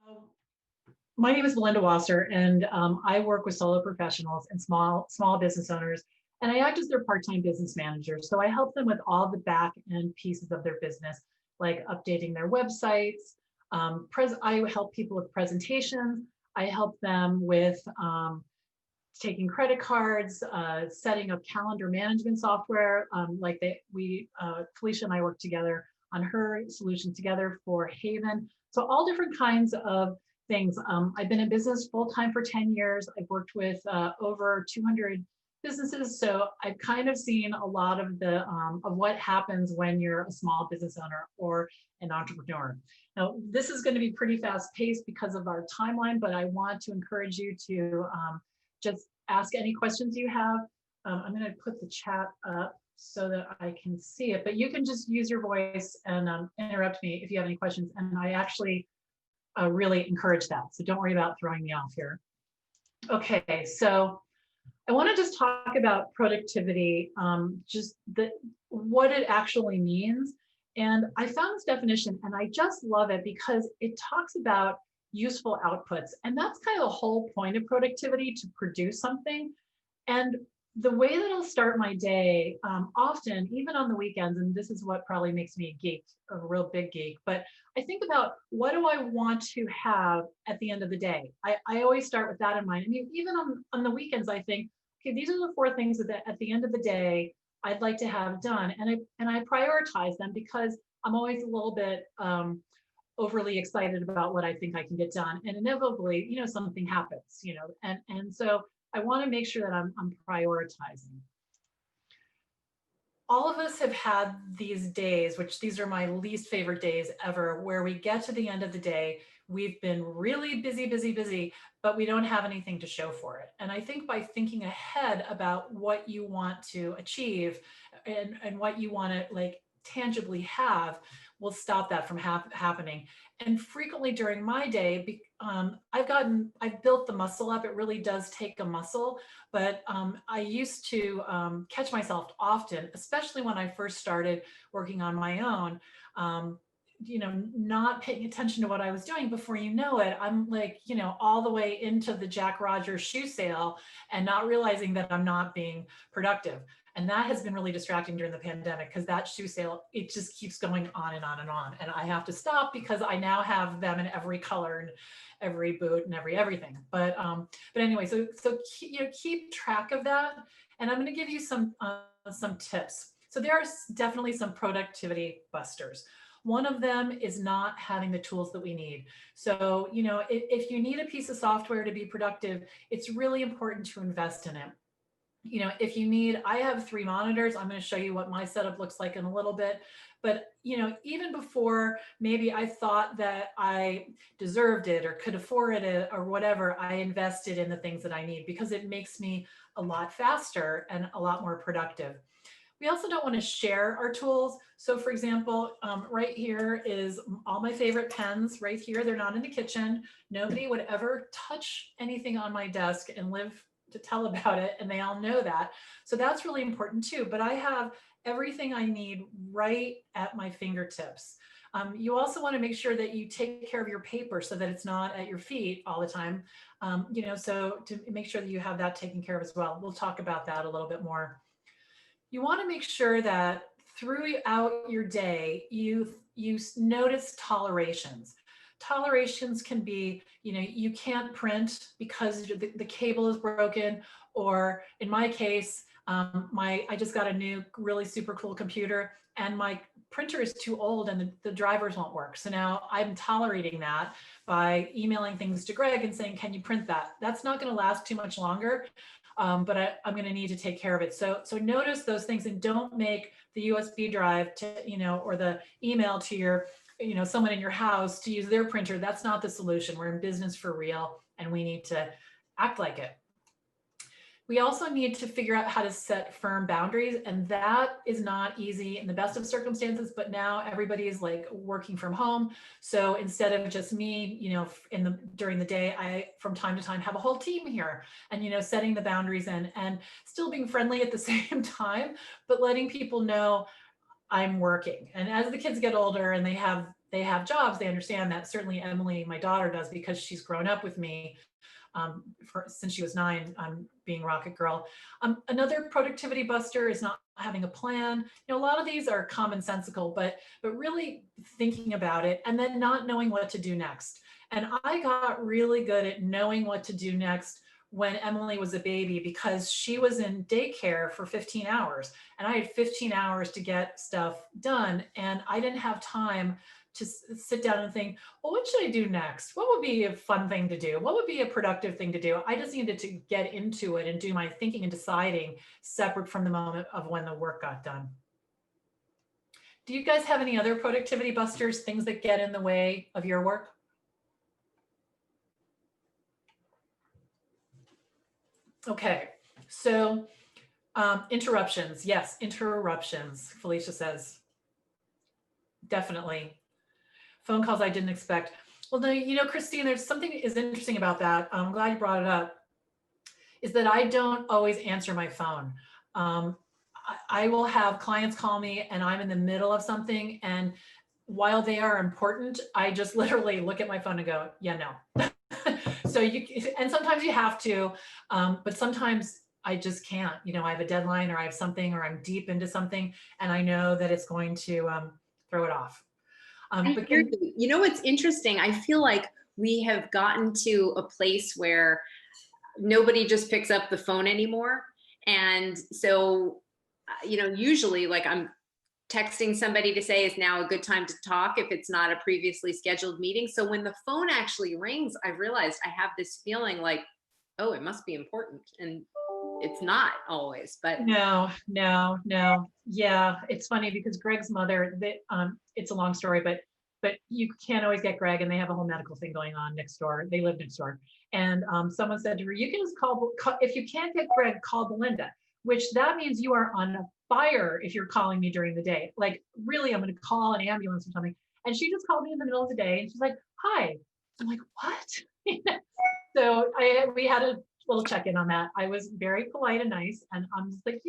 Um, My name is Belinda Wasser, and I work with solo professionals and small business owners, and I act as their part-time business manager. So I help them with all the back end pieces of their business, like updating their websites. I help people with presentations. I help them with taking credit cards, setting up calendar management software. Felicia and I work together on her solution together for HAYVN. So all different kinds of things. I've been in business full time for 10 years. I've worked with over 200 businesses. So I've kind of seen a lot of of what happens when you're a small business owner or an entrepreneur. Now, this is going to be pretty fast paced because of our timeline, but I want to encourage you to just ask any questions you have. I'm going to put the chat up so that I can see it, but you can just use your voice and interrupt me if you have any questions. And I actually really encourage that. So don't worry about throwing me off here. Okay, so I want to just talk about productivity, what it actually means. And I found this definition and I just love it because it talks about useful outputs. And that's kind of the whole point of productivity, to produce something. And the way that I'll start my day, often, even on the weekends, and this is what probably makes me a geek, a real big geek, but I think about what do I want to have at the end of the day? I always start with that in mind. I mean, even on the weekends, I think, okay, these are the 4 things that at the end of the day, I'd like to have done. And I prioritize them because I'm always a little bit overly excited about what I think I can get done. And inevitably, something happens, and so I want to make sure that I'm prioritizing. All of us have had these days, which these are my least favorite days ever, where we get to the end of the day, we've been really busy, but we don't have anything to show for it. And I think by thinking ahead about what you want to achieve and what you want to like tangibly have will stop that from happening. And frequently during my day, I've built the muscle up. It really does take a muscle, but I used to catch myself often, especially when I first started working on my own, not paying attention to what I was doing. Before you know it, I'm like, all the way into the Jack Rogers shoe sale and not realizing that I'm not being productive. And that has been really distracting during the pandemic because that shoe sale, it just keeps going on and on and on. And I have to stop because I now have them in every color and every boot and everything. But anyway, so keep track of that. And I'm going to give you some tips. So there are definitely some productivity busters. One of them is not having the tools that we need. So, if you need a piece of software to be productive, it's really important to invest in it. If you need, I have 3 monitors. I'm going to show you what my setup looks like in a little bit. But, even before maybe I thought that I deserved it or could afford it or whatever, I invested in the things that I need because it makes me a lot faster and a lot more productive. We also don't want to share our tools. So for example, right here is all my favorite pens right here. They're not in the kitchen. Nobody would ever touch anything on my desk and live to tell about it, and they all know that. So that's really important too. But I have everything I need right at my fingertips. You also want to make sure that you take care of your paper so that it's not at your feet all the time. So to make sure that you have that taken care of as well. We'll talk about that a little bit more. You want to make sure that throughout your day, you notice tolerations. Tolerations can be, you can't print because the cable is broken, or in my case, I just got a new really super cool computer and my printer is too old and the drivers won't work. So now I'm tolerating that by emailing things to Greg and saying, can you print that? That's not going to last too much longer. But I'm going to need to take care of it. So notice those things and don't make the USB drive to, or the email to your, someone in your house to use their printer. That's not the solution. We're in business for real and we need to act like it. We also need to figure out how to set firm boundaries, and that is not easy in the best of circumstances, but now everybody is like working from home. So instead of just me, during the day, I from time to time have a whole team here and, setting the boundaries and still being friendly at the same time, but letting people know I'm working. And as the kids get older and they have they have jobs, they understand that. Certainly Emily, my daughter, does, because she's grown up with me since she was 9, being Rocket Girl. Another productivity buster is not having a plan. A lot of these are commonsensical, but really thinking about it and then not knowing what to do next. And I got really good at knowing what to do next when Emily was a baby, because she was in daycare for 15 hours and I had 15 hours to get stuff done. And I didn't have time to sit down and think, well, what should I do next? What would be a fun thing to do? What would be a productive thing to do? I just needed to get into it and do my thinking and deciding separate from the moment of when the work got done. Do you guys have any other productivity busters, things that get in the way of your work? Okay, so interruptions. Yes, interruptions, Felicia says. Definitely. Phone calls I didn't expect. Well, no, Christine, there's something is interesting about that. I'm glad you brought it up, is that I don't always answer my phone. I will have clients call me and I'm in the middle of something, and while they are important, I just literally look at my phone and go, yeah, no. So and sometimes you have to, but sometimes I just can't. I have a deadline, or I have something, or I'm deep into something, and I know that it's going to throw it off. But what's interesting? I feel like we have gotten to a place where nobody just picks up the phone anymore. And so, usually like I'm texting somebody to say, is now a good time to talk if it's not a previously scheduled meeting. So when the phone actually rings, I realized I have this feeling like, oh, it must be important. And it's not always, but no. Yeah, it's funny because Greg's mother, it's a long story, but you can't always get Greg, and they have a whole medical thing going on next door. They live next door. And someone said to her, you can just call, if you can't get Greg, call Belinda, which that means you are on fire if you're calling me during the day. Like, really, I'm going to call an ambulance or something. And she just called me in the middle of the day and she's like, hi. I'm like, what? So we had a little check-in on that. I was very polite and nice. And I'm just like,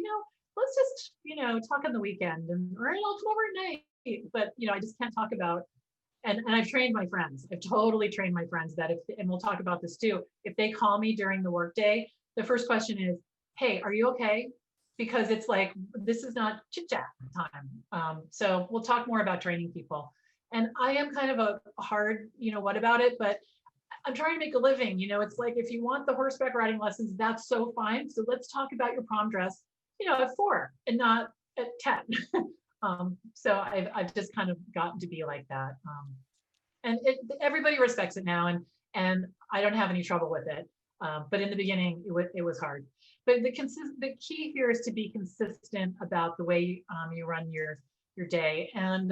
let's just, talk on the weekend, or I'll come over at night. But, I just can't talk about, and I've trained my friends. I've totally trained my friends that and we'll talk about this too, if they call me during the workday, the first question is, hey, are you okay? Because it's like, this is not chit chat time. So we'll talk more about training people. And I am kind of a hard, what about it? But I'm trying to make a living. It's like, if you want the horseback riding lessons, that's so fine. So let's talk about your prom dress, at 4 and not at 10. So I've just kind of gotten to be like that. And everybody respects it now, and I don't have any trouble with it. But in the beginning, it was hard. But the key here is to be consistent about the way you run your day. And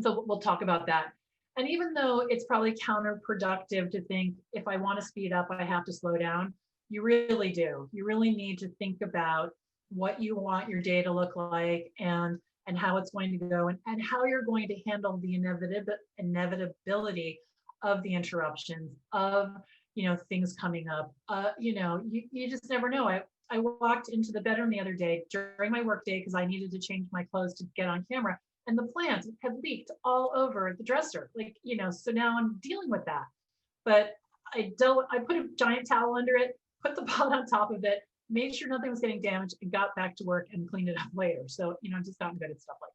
so we'll talk about that. And even though it's probably counterproductive to think, if I want to speed up, I have to slow down, you really do. You really need to think about what you want your day to look like, and how it's going to go, and how you're going to handle the inevitability of the interruptions, of things coming up. You just never know. I walked into the bedroom the other day during my work day because I needed to change my clothes to get on camera, and the plants had leaked all over the dresser. So now I'm dealing with that. But I put a giant towel under it, put the pot on top of it, made sure nothing was getting damaged, and got back to work and cleaned it up later. So, just gotten good at stuff like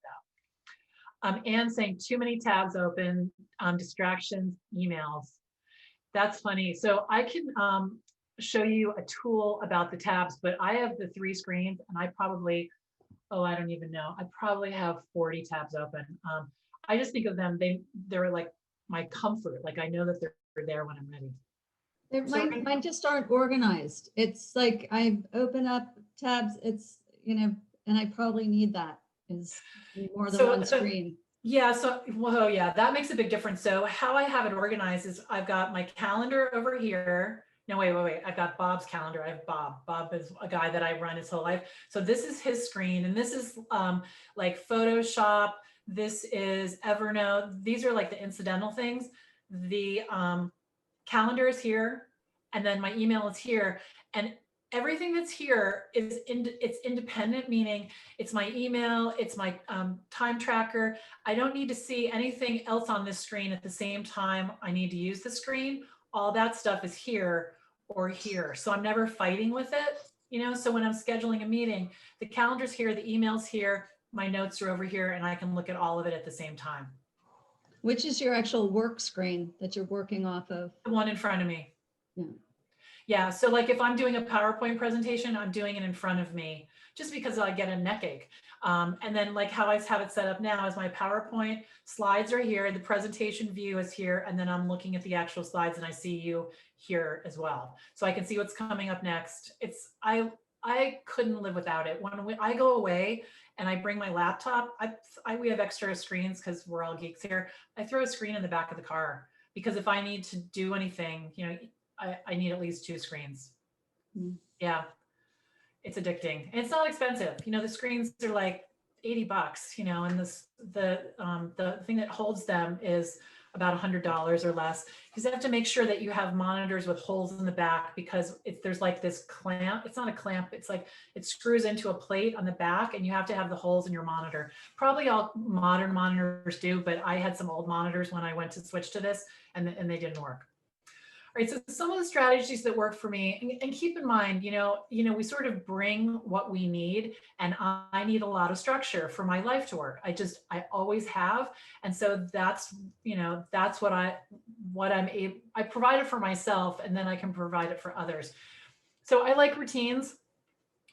that. Anne saying too many tabs open, distractions, emails. That's funny. So I can show you a tool about the tabs, but I have the 3 screens, and I probably, I don't even know. I probably have 40 tabs open. I just think of them, they're like my comfort. Like, I know that they're there when I'm ready. Mine just aren't organized. It's like I open up tabs, it's, and I probably need that, is more than one screen. Yeah, yeah, that makes a big difference. So how I have it organized is I've got my calendar over here. No, wait. I've got Bob's calendar. I have Bob. Bob is a guy that I run his whole life. So this is his screen, and this is like Photoshop. This is Evernote. These are like the incidental things. The calendar is here, and then my email is here. And everything that's here is it's independent, meaning it's my email, it's my time tracker. I don't need to see anything else on this screen at the same time I need to use the screen. All that stuff is here or here. So I'm never fighting with it, you know? So when I'm scheduling a meeting, the calendar's here, the email's here, my notes are over here, and I can look at all of it at the same time. Which is your actual work screen that you're working off of? The one in front of me. Yeah. Yeah, so like if I'm doing a PowerPoint presentation, I'm doing it in front of me just because I get a neck ache. And then like how I have it set up now is my PowerPoint slides are here, the presentation view is here, and then I'm looking at the actual slides and I see you here as well. So I can see what's coming up next. I couldn't live without it. When I go away and I bring my laptop, we have extra screens because we're all geeks here. I throw a screen in the back of the car because if I need to do anything, you know, I need at least 2 screens. Yeah, it's addicting. And it's not expensive. You know, the screens are like $80, you know, and the thing that holds them is about $100 or less. Because you have to make sure that you have monitors with holes in the back because there's like this clamp. It's not a clamp. It's like it screws into a plate on the back and you have to have the holes in your monitor. Probably all modern monitors do, but I had some old monitors when I went to switch to this and they didn't work. All right, so some of the strategies that work for me, and keep in mind, you know, we sort of bring what we need, and I need a lot of structure for my life to work. I always have, and so that's, you know, that's what I provide it for myself, and then I can provide it for others. So I like routines.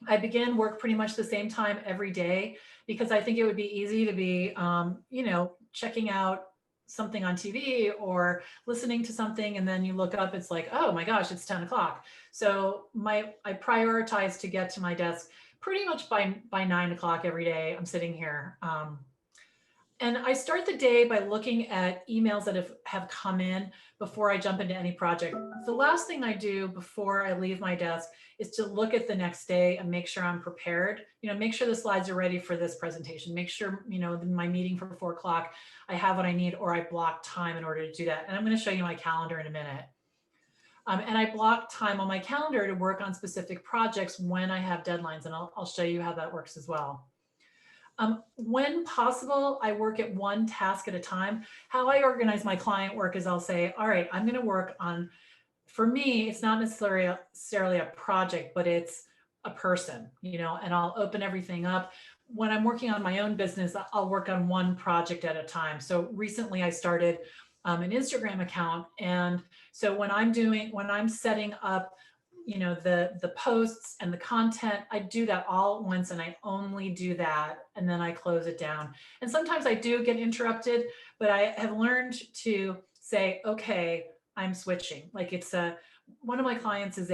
I begin work pretty much the same time every day because I think it would be easy to be, you know, checking out something on TV or listening to something and then you look up, it's like, oh my gosh, it's 10 o'clock. So I prioritize to get to my desk pretty much by 9 o'clock every day. I'm sitting here. And I start the day by looking at emails that have come in before I jump into any project. The last thing I do before I leave my desk is to look at the next day and make sure I'm prepared. You know, make sure the slides are ready for this presentation. Make sure, you know, my meeting for 4 o'clock, I have what I need or I block time in order to do that. And I'm going to show you my calendar in a minute. And I block time on my calendar to work on specific projects when I have deadlines. And I'll show you how that works as well. When possible, I work at one task at a time. How I organize my client work is I'll say, all right, I'm going to work on, for me, it's not necessarily a project, but it's a person, you know, and I'll open everything up. When I'm working on my own business, I'll work on one project at a time. So recently I started an Instagram account. And so when I'm setting up, you know, the posts and the content, I do that all at once and I only do that and then I close it down. And sometimes I do get interrupted, but I have learned to say, okay, I'm switching. Like one of my clients is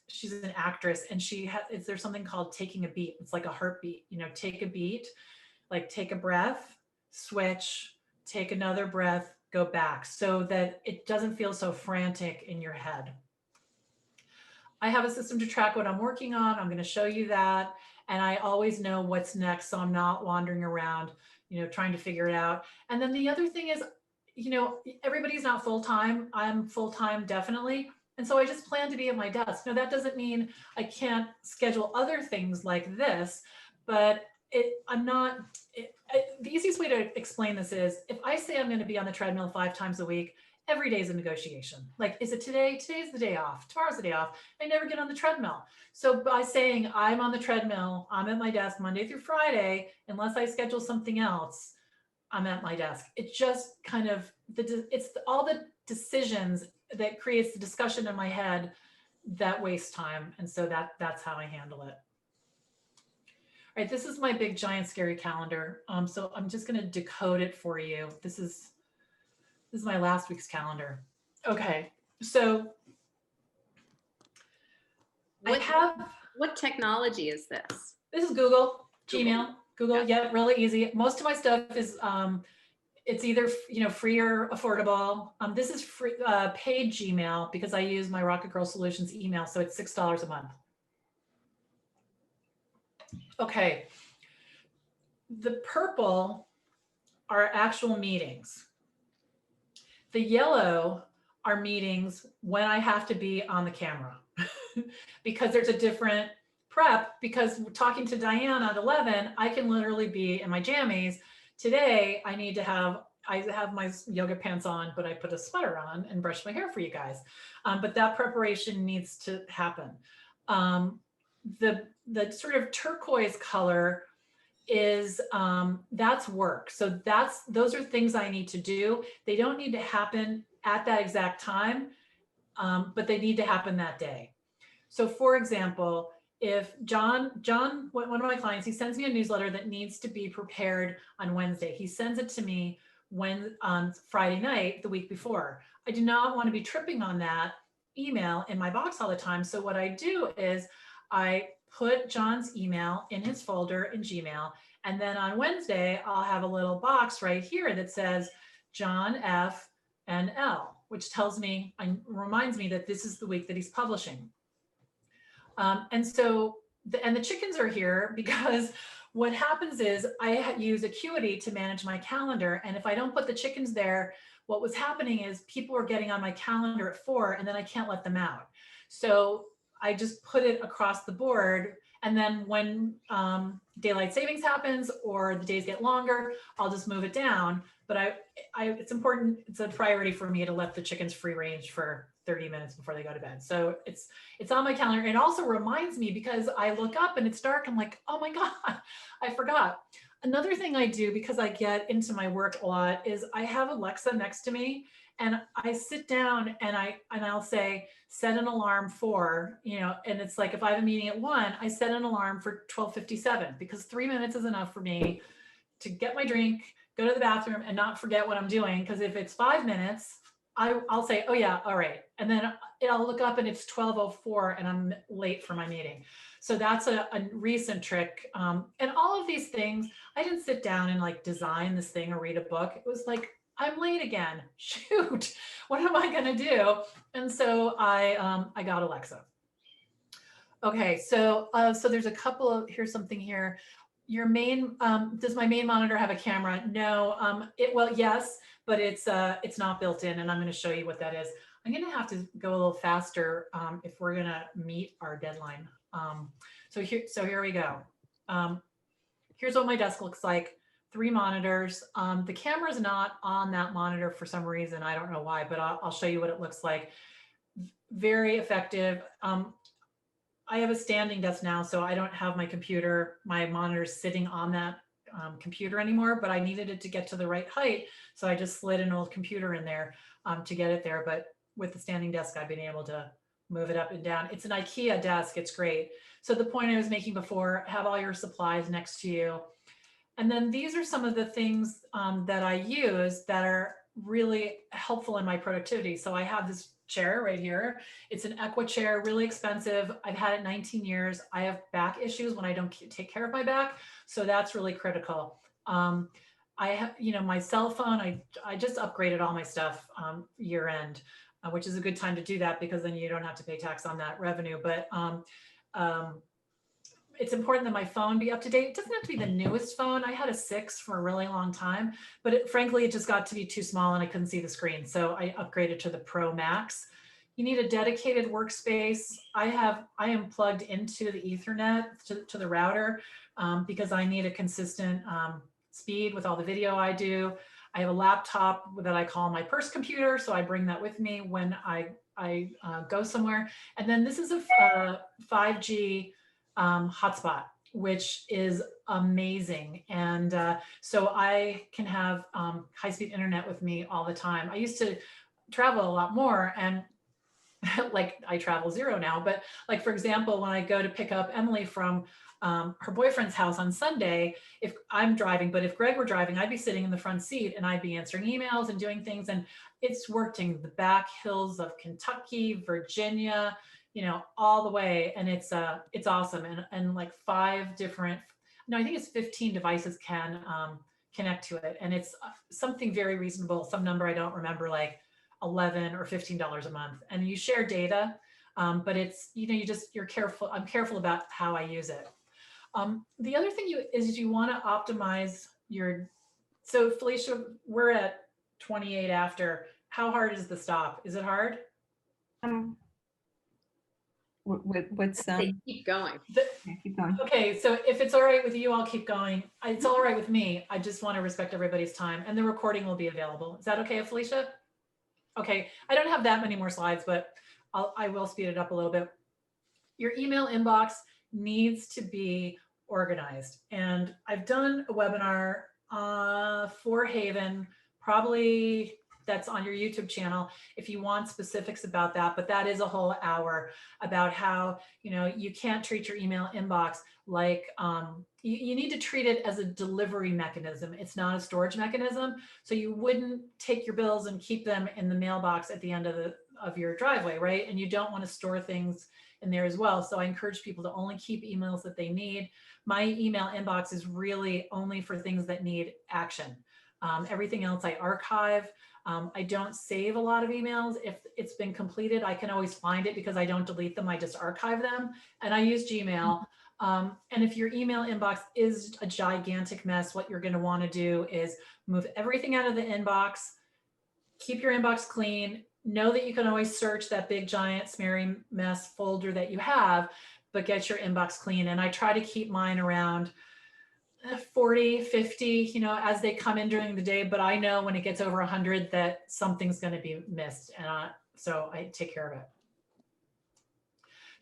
she's an actress and there's something called taking a beat. It's like a heartbeat, you know, take a beat, like take a breath, switch, take another breath, go back so that it doesn't feel so frantic in your head. I have a system to track what I'm working on. I'm going to show you that. And I always know what's next. So I'm not wandering around, you know, trying to figure it out. And then the other thing is, you know, everybody's not full-time. I'm full-time, definitely. And so I just plan to be at my desk. Now, that doesn't mean I can't schedule other things like this, but the easiest way to explain this is if I say I'm going to be on the treadmill 5 times a week, every day is a negotiation. Like, is it today? Today's the day off. Tomorrow's the day off. I never get on the treadmill. So by saying I'm on the treadmill, I'm at my desk Monday through Friday, unless I schedule something else, I'm at my desk. It just kind of, it's all the decisions that creates the discussion in my head that waste time. And so that's how I handle it. All right, this is my big, giant, scary calendar. So I'm just going to decode it for you. This is my last week's calendar. Okay, so what technology is this? This is Google, Gmail, Google. Yeah, really easy. Most of my stuff is it's either, you know, free or affordable. This is free, paid Gmail because I use my RocketGirl Solutions email, so it's $6 a month. Okay, the purple are actual meetings. The yellow are meetings when I have to be on the camera. because there's a different prep, because talking to Diane at 11, I can literally be in my jammies. Today, I have my yoga pants on, but I put a sweater on and brush my hair for you guys. But that preparation needs to happen. The sort of turquoise color is that's work. So those are things I need to do. They don't need to happen at that exact time, but they need to happen that day. So for example, if John, one of my clients, he sends me a newsletter that needs to be prepared on Wednesday. He sends it to me on Friday night, the week before. I do not want to be tripping on that email in my box all the time. So what I do is I put John's email in his folder in Gmail. And then on Wednesday, I'll have a little box right here that says John F. and L, which tells me and reminds me that this is the week that he's publishing. And so, the chickens are here because what happens is I use Acuity to manage my calendar. And if I don't put the chickens there, what was happening is people were getting on my calendar at 4 and then I can't let them out. So I just put it across the board. And then when daylight savings happens or the days get longer, I'll just move it down. But it's important, it's a priority for me to let the chickens free range for 30 minutes before they go to bed. So it's on my calendar. It also reminds me because I look up and it's dark. I'm like, oh my God, I forgot. Another thing I do because I get into my work a lot is I have Alexa next to me and I sit down and I'll say, set an alarm for, and it's like, if I have a meeting at 1, I set an alarm for 12:57 because 3 minutes is enough for me to get my drink, go to the bathroom and not forget what I'm doing. Because if it's 5 minutes, I'll say, oh yeah, all right. And then I'll look up and it's 12:04 and I'm late for my meeting. So that's a recent trick. And all of these things, I didn't sit down and like design this thing or read a book. It was like, I'm late again. Shoot, what am I gonna do? And so I got Alexa. Okay, so there's a couple of, here's something here. Your main, does my main monitor have a camera? No, well, yes, but it's not built in, and I'm going to show you what that is. I'm going to have to go a little faster if we're going to meet our deadline. So here we go. Here's what my desk looks like. 3 monitors. The camera is not on that monitor for some reason. I don't know why, but I'll show you what it looks like. Very effective. I have a standing desk now, so I don't have my monitor sitting on that computer anymore, but I needed it to get to the right height. So I just slid an old computer in there to get it there. But with the standing desk, I've been able to move it up and down. It's an IKEA desk. It's great. So the point I was making before, have all your supplies next to you. And then these are some of the things that I use that are really helpful in my productivity. So I have this chair right here. It's an Equa chair, really expensive. I've had it 19 years. I have back issues when I don't take care of my back. So that's really critical. I have, my cell phone, I just upgraded all my stuff year end, which is a good time to do that because then you don't have to pay tax on that revenue. But it's important that my phone be up to date. It doesn't have to be the newest phone. I had a 6 for a really long time, but frankly, it just got to be too small and I couldn't see the screen. So I upgraded to the Pro Max. You need a dedicated workspace. I am plugged into the Ethernet to the router because I need a consistent speed with all the video I do. I have a laptop that I call my purse computer. So I bring that with me when I go somewhere. And then this is a 5G hotspot, which is amazing. And so I can have high-speed internet with me all the time. I used to travel a lot more and like I travel 0 now, but like, for example, when I go to pick up Emily from her boyfriend's house on Sunday, if I'm driving, but if Greg were driving, I'd be sitting in the front seat and I'd be answering emails and doing things. And it's worked in the back hills of Kentucky, Virginia, all the way. And it's awesome. And like 5 different, no, I think it's 15 devices can connect to it. And it's something very reasonable, some number I don't remember, like $11 or $15 a month. And you share data, but it's, you're careful. I'm careful about how I use it. The other thing is you want to optimize so Felicia, we're at 28 after. How hard is the stop? Is it hard? What's They keep going. The- yeah, keep going. Okay, so if it's all right with you, I'll keep going. It's all right with me. I just want to respect everybody's time, and the recording will be available. Is that okay, Felicia? Okay, I don't have that many more slides, but I will speed it up a little bit. Your email inbox needs to be organized, and I've done a webinar for HAYVN, probably that's on your YouTube channel if you want specifics about that, but that is a whole hour about how, you know, you can't treat your email inbox like, you need to treat it as a delivery mechanism. It's not a storage mechanism. So you wouldn't take your bills and keep them in the mailbox at the end of your driveway, right? And you don't want to store things in there as well. So I encourage people to only keep emails that they need. My email inbox is really only for things that need action. Everything else I archive. I don't save a lot of emails. If it's been completed, I can always find it because I don't delete them. I just archive them, and I use Gmail. And if your email inbox is a gigantic mess, what you're going to want to do is move everything out of the inbox, keep your inbox clean. Know that you can always search that big giant smeary mess folder that you have, but get your inbox clean. And I try to keep mine around 40, 50, you know, as they come in during the day, but I know when it gets over 100 that something's going to be missed. And so I take care of it.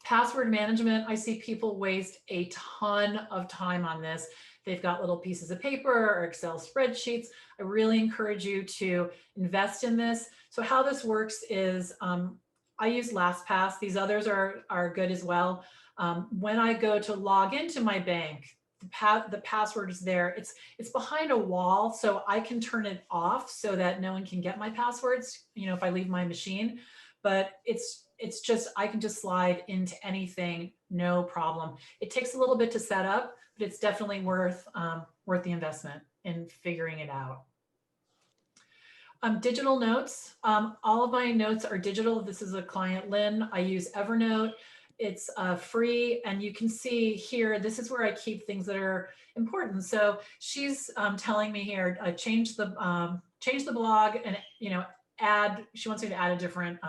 Password management. I see people waste a ton of time on this. They've got little pieces of paper or Excel spreadsheets. I really encourage you to invest in this. So how this works is I use LastPass. These others are good as well. When I go to log into my bank, the password is there. It's behind a wall, so I can turn it off so that no one can get my passwords, you know, if I leave my machine. But it's just, I can just slide into anything, no problem. It takes a little bit to set up, but it's definitely worth the investment in figuring it out. Digital notes. All of my notes are digital. This is a client, Lynn. I use Evernote. It's free, and you can see here, this is where I keep things that are important. So she's telling me here, change the blog and, you know, she wants me to add a different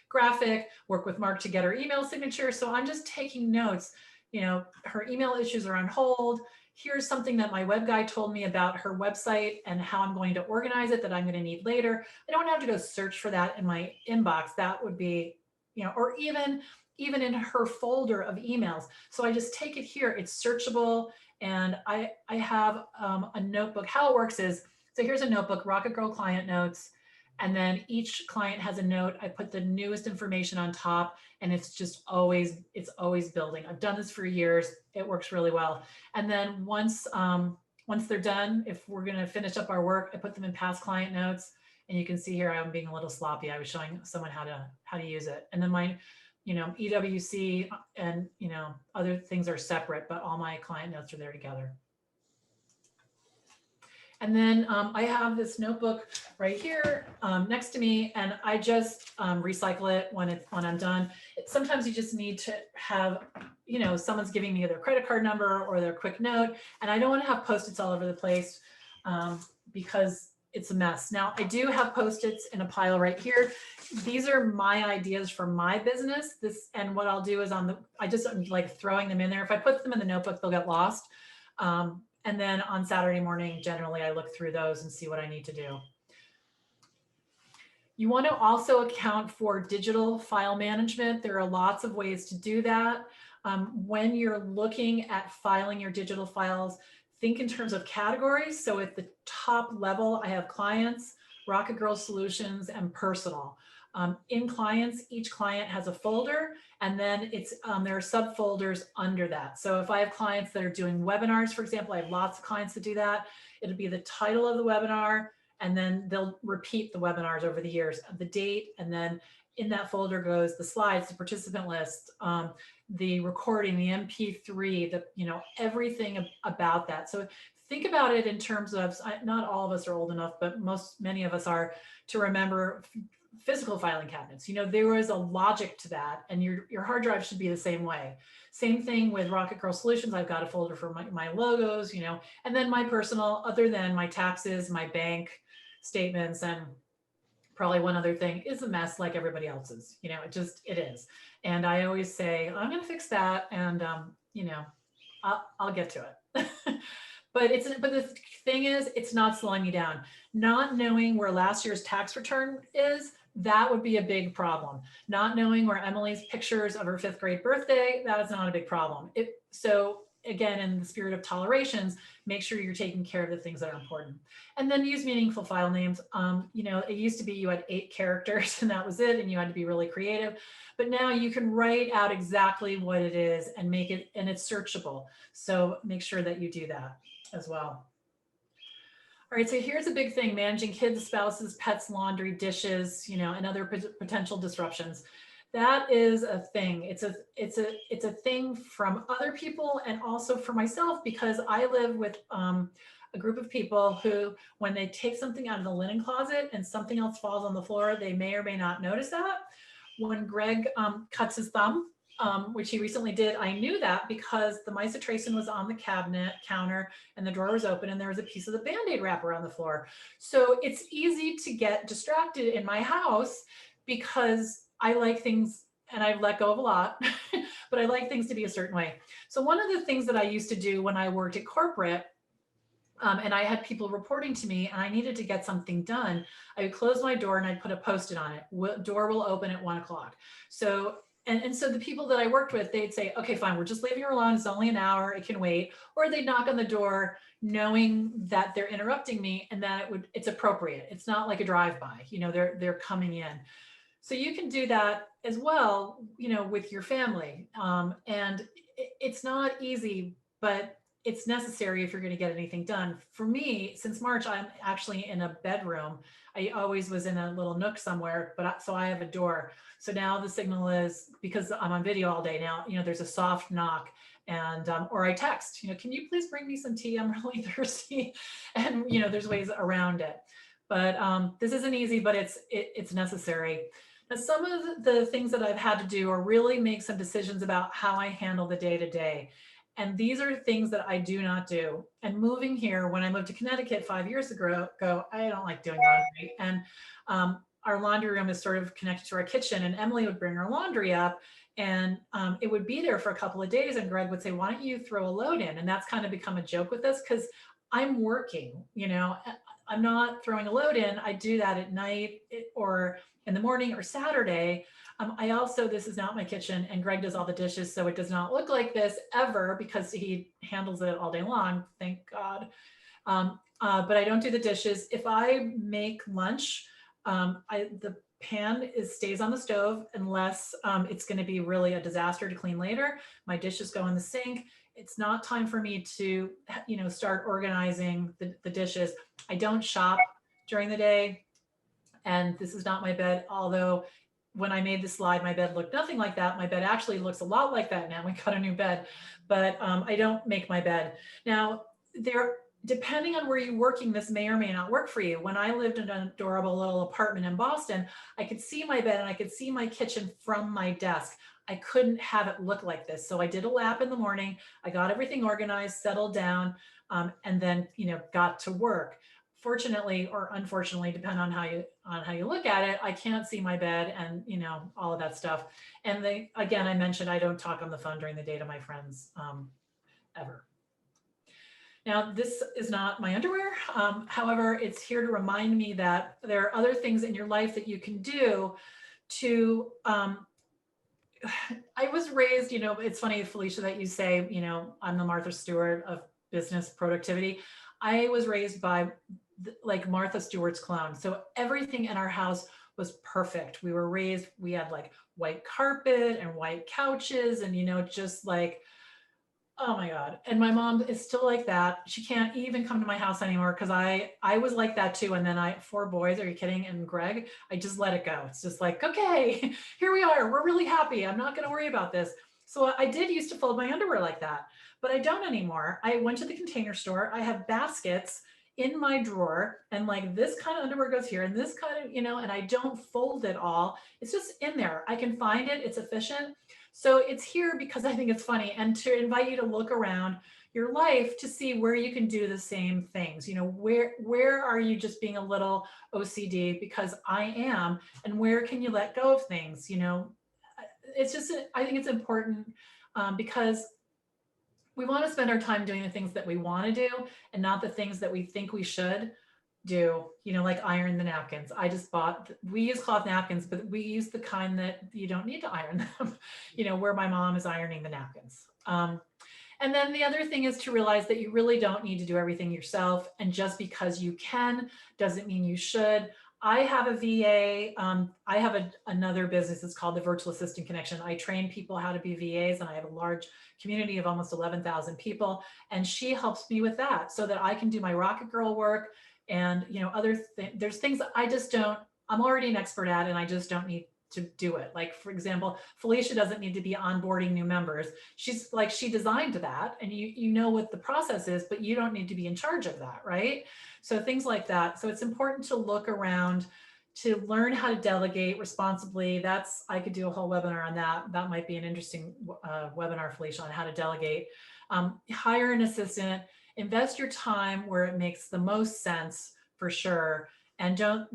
graphic, work with Mark to get her email signature. So I'm just taking notes. You know, her email issues are on hold. Here's something that my web guy told me about her website and how I'm going to organize it that I'm going to need later. I don't have to go search for that in my inbox. That would be, you know, or even in her folder of emails. So I just take it here, it's searchable. And I have a notebook. How it works is, so here's a notebook, RocketGirl client notes. And then each client has a note. I put the newest information on top, and it's always building. I've done this for years. It works really well. And then once they're done, if we're gonna finish up our work, I put them in past client notes. And you can see here, I'm being a little sloppy. I was showing someone how to use it. And then my, you know, EWC and, you know, other things are separate, but all my client notes are there together. And then I have this notebook right here next to me, and I just recycle it when I'm done. Sometimes you just need to have, you know, someone's giving me their credit card number or their quick note, and I don't want to have Post-its all over the place because it's a mess. Now I do have Post-its in a pile right here. These are my ideas for my business. And what I'll do is I just like throwing them in there. If I put them in the notebook, they'll get lost. And then on Saturday morning, generally, I look through those and see what I need to do. You want to also account for digital file management. There are lots of ways to do that. When you're looking at filing your digital files, think in terms of categories. So at the top level, I have clients, RocketGirl Solutions, and personal. In clients, each client has a folder, and then there are subfolders under that. So if I have clients that are doing webinars, for example, I have lots of clients that do that. It'll be the title of the webinar, and then they'll repeat the webinars over the years, the date, and then in that folder goes the slides, the participant list, the recording, the MP3, you know, everything about that. So think about it in terms of, not all of us are old enough, but many of us are, to remember physical filing cabinets. You know, there was a logic to that, and your hard drive should be the same way. Same thing with RocketGirl Solutions. I've got a folder for my logos, you know, and then my personal, other than my taxes, my bank statements, and Probably one other thing is a mess like everybody else's, you know, it is. And I always say, I'm going to fix that. And, you know, I'll get to it. But the thing is, it's not slowing me down. Not knowing where last year's tax return is, that would be a big problem. Not knowing where Emily's pictures of her 5th grade birthday, that is not a big problem. So again, in the spirit of tolerations, make sure you're taking care of the things that are important. And then use meaningful file names. You know, it used to be you had 8 characters and that was it, and you had to be really creative. But now you can write out exactly what it is and make it, and it's searchable. So make sure that you do that as well. All right, so here's a big thing: managing kids, spouses, pets, laundry, dishes, you know, and other potential disruptions. That is a thing. It's a thing from other people and also for myself, because I live with a group of people who, when they take something out of the linen closet and something else falls on the floor, they may or may not notice that. When Greg cuts his thumb, which he recently did, I knew that because the misotracin was on the cabinet counter and the drawer was open and there was a piece of the Band-Aid wrapper on the floor. So it's easy to get distracted in my house because I like things, and I've let go of a lot, but I like things to be a certain way. So one of the things that I used to do when I worked at corporate, and I had people reporting to me and I needed to get something done, I would close my door and I'd put a Post-it on it. Door will open at 1 o'clock. So, and so the people that I worked with, they'd say, okay, fine, we're just leaving her alone. It's only an hour, it can wait. Or they'd knock on the door knowing that they're interrupting me and that it's appropriate. It's not like a drive-by, you know, they're coming in. So you can do that as well, you know, with your family. And it's not easy, but it's necessary if you're going to get anything done. For me, since March, I'm actually in a bedroom. I always was in a little nook somewhere, so I have a door. So now the signal is, because I'm on video all day now, you know, there's a soft knock, and or I text, you know, can you please bring me some tea? I'm really thirsty. And, you know, there's ways around it. But this isn't easy, but it's necessary. Now, some of the things that I've had to do are really make some decisions about how I handle the day-to-day. And these are things that I do not do. And moving here, when I moved to Connecticut 5 years ago, I don't like doing laundry. And our laundry room is sort of connected to our kitchen, and Emily would bring her laundry up, and it would be there for a couple of days. And Greg would say, why don't you throw a load in? And that's kind of become a joke with us because I'm working, you know, I'm not throwing a load in. I do that at night or in the morning or Saturday. I also, this is not my kitchen, and Greg does all the dishes, so it does not look like this ever because he handles it all day long, thank God. But I don't do the dishes. If I make lunch, the pan stays on the stove unless it's going to be really a disaster to clean later. My dishes go in the sink. It's not time for me to, you know, start organizing the dishes. I don't shop during the day, and this is not my bed, although when I made the slide, my bed looked nothing like that. My bed actually looks a lot like that now. We got a new bed, but I don't make my bed. Now, depending on where you're working, this may or may not work for you. When I lived in an adorable little apartment in Boston, I could see my bed and I could see my kitchen from my desk. I couldn't have it look like this. So I did a lap in the morning. I got everything organized, settled down, and then, you know, got to work. Fortunately or unfortunately, depending on how you look at it, I can't see my bed and, you know, all of that stuff. And again, I mentioned I don't talk on the phone during the day to my friends ever. Now, this is not my underwear. However, it's here to remind me that there are other things in your life that you can do to, I was raised, you know, it's funny, Felicia, that you say, you know, I'm the Martha Stewart of business productivity. I was raised by like Martha Stewart's clone. So everything in our house was perfect. We were raised, we had like white carpet and white couches and, you know, just like, oh my God. And my mom is still like that. She can't even come to my house anymore because I was like that too. And then 4 boys, are you kidding? And Greg, I just let it go. It's just like, okay, here we are. We're really happy. I'm not going to worry about this. So I did used to fold my underwear like that, but I don't anymore. I went to the Container Store. I have baskets in my drawer, and like this kind of underwear goes here and this kind of, you know, and I don't fold it all. It's just in there. I can find it. It's efficient. So it's here because I think it's funny, and to invite you to look around your life to see where you can do the same things. You know, where are you just being a little OCD because I am, and where can you let go of things? You know, it's just, I think it's important because we want to spend our time doing the things that we want to do and not the things that we think we should do, you know, like iron the napkins. I just bought, we use cloth napkins, but we use the kind that you don't need to iron them, you know, where my mom is ironing the napkins. And then the other thing is to realize that you really don't need to do everything yourself. And just because you can doesn't mean you should. I have a VA. I have another business. It's called the Virtual Assistant Connection. I train people how to be VAs, and I have a large community of almost 11,000 people. And she helps me with that so that I can do my RocketGirl work. And, you know, there's things that I just don't, I'm already an expert at, and I just don't need to do it. Like, for example, Felicia doesn't need to be onboarding new members. She's like, she designed that, and you know what the process is, but you don't need to be in charge of that, right? So things like that. So it's important to look around to learn how to delegate responsibly. I could do a whole webinar on that. That might be an interesting webinar, Felicia, on how to delegate. Hire an assistant, invest your time where it makes the most sense for sure. And don't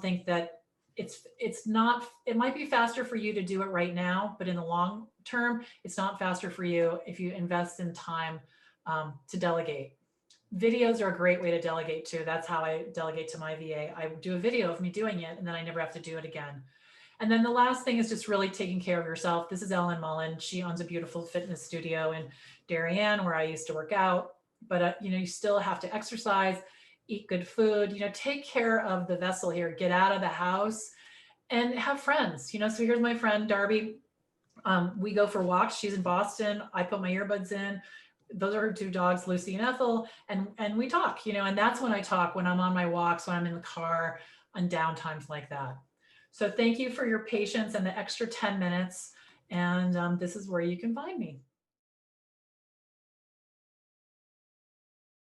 think that it's not, it might be faster for you to do it right now, but in the long term, it's not faster for you if you invest in time to delegate. Videos are a great way to delegate too. That's how I delegate to my VA. I do a video of me doing it, and then I never have to do it again. And then the last thing is just really taking care of yourself. This is Ellen Mullen. She owns a beautiful fitness studio in Darien, where I used to work out. But you know, you still have to exercise, eat good food, you know, take care of the vessel here, get out of the house and have friends, you know. So here's my friend, Darby. We go for walks. She's in Boston. I put my earbuds in. Those are her two dogs, Lucy and Ethel. And we talk, you know, and that's when I talk, when I'm on my walks, when I'm in the car, on downtimes like that. So thank you for your patience and the extra 10 minutes. And this is where you can find me.